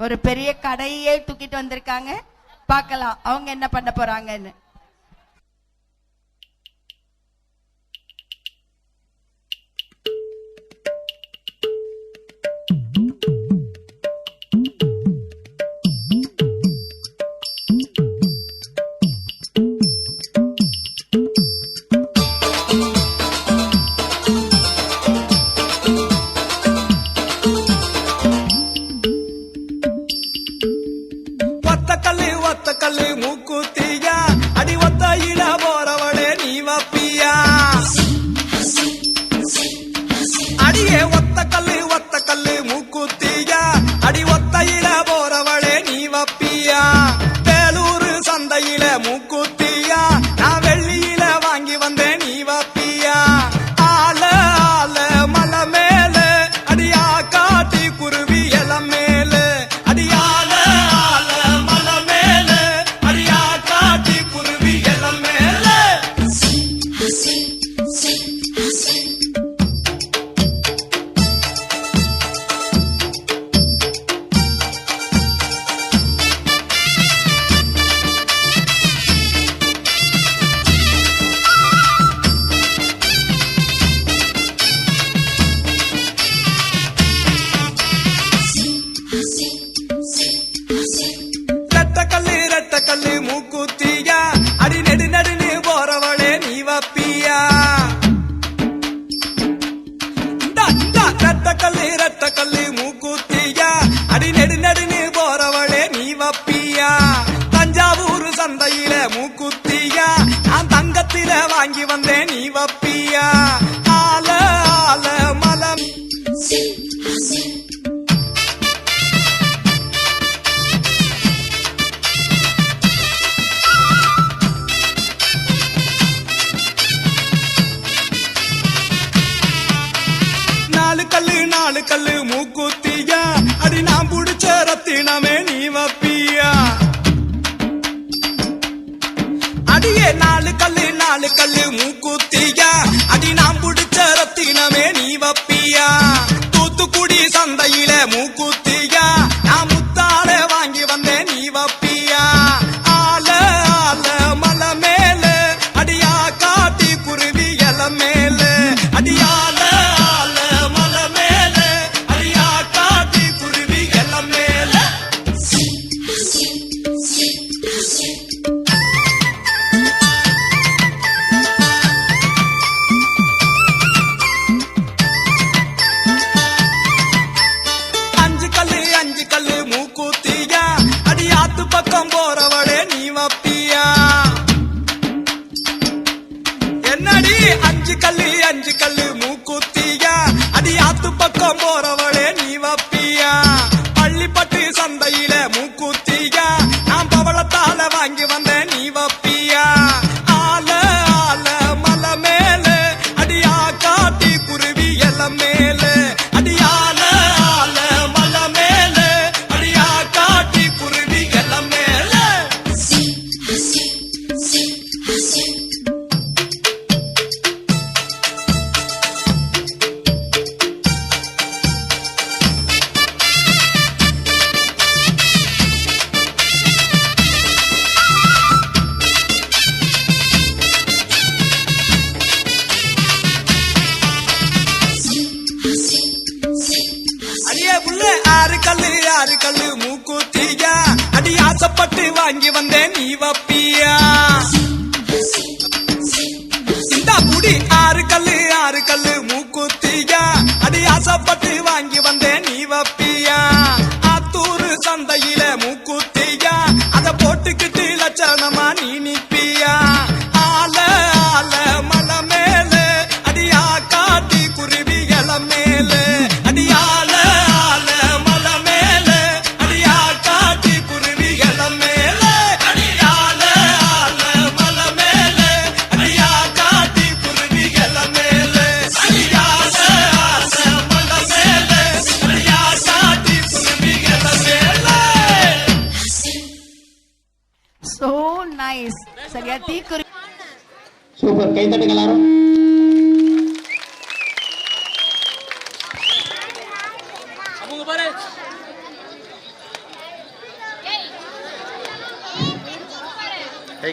ஒரு பெரிய கடையே தூக்கிட்டு வந்திருக்காங்க. பார்க்கலாம் அவங்க என்ன பண்ண போறாங்கன்னு. கல்லு மூக்குத்தியா அடி ஒத்தையில போறவளே நீ வப்பியா அடியே ஒத்த கல்லு மூக்குத்தியா அடி ஒத்தையில போறவளே நீ வப்பியா வேலூர் சந்தையில மூக்குத்தியா நான் வெள்ளியில வாங்கி வந்தேன் நீ வப்பியா ஆல ஆல மலை மேல அடியா காட்டி குருவி எலம் மேல அடியால கல்லு மூக்குத்தியா அடி நெடு நடுன்னு போறவளே நீ வப்பியா ரத்த கல்லு மூக்குத்தியா அடி நெடு நடுன்னு போறவளே நீ வப்பியா தஞ்சாவூர் சந்தையில மூக்குத்தியா நான் தங்கத்தில வாங்கி வந்தேன் நீ வப்பியா ஆல ஆல மலம் நாலு கல்லு மூக்குத்தியா அடி நான் புடிச்ச ரத்தினமே நீ வப்பியா அடியே நாலு கல்லு மூக்குத்தியா அடி நான் புடிச்ச ரத்தினமே நீ வப்பியா தூத்துக்குடி சந்தையில மூக்குத்தியா நான் முத்தால வாங்கி வந்தேன் நீ வப்பியா ஆல ஆல மலை மேல அடியா காட்டி குருவி எலம் மேல அடியால அஞ்சு கல்லு மூக்குத்தியா அடி ஆத்து பக்கம் போறவளே நீ வப்பியா என்னடி அஞ்சு கல்லு மூக்குத்தியா அடி ஆத்து பக்கம் போறவளே நீ வப்பியா பள்ளிப்பட்டு சந்தையில மூக்குத்தியா நான் பவளத்தால வாங்கி வந்தேன் நீ வப்பியா ஆல ஆல மலை மேல அடியா காட்டி குருவி எலம் மேல அடியால ஆறு கல்லு மூக்குத்தியா அடி ஆசைப்பட்டு வாங்கி வந்தேன் நீ வப்பியா இந்த புடி ஆறு கல்லு மூக்குத்தியா அடி ஆசைப்பட்டு வாங்கி வந்தேன் நீ வப்பியா ஆத்தூர் சந்தையில மூக்குத்தியா அத போட்டுக்கிட்டு லட்சணமா நீ நிப்பியா ஆல ஆல மலை மேல அடியா காட்டி குருவி எலம் மேல அடியால சரியா தீக்குறி சூப்பர் கை தட்டுங்க எல்லாரும். அவங்க பாரு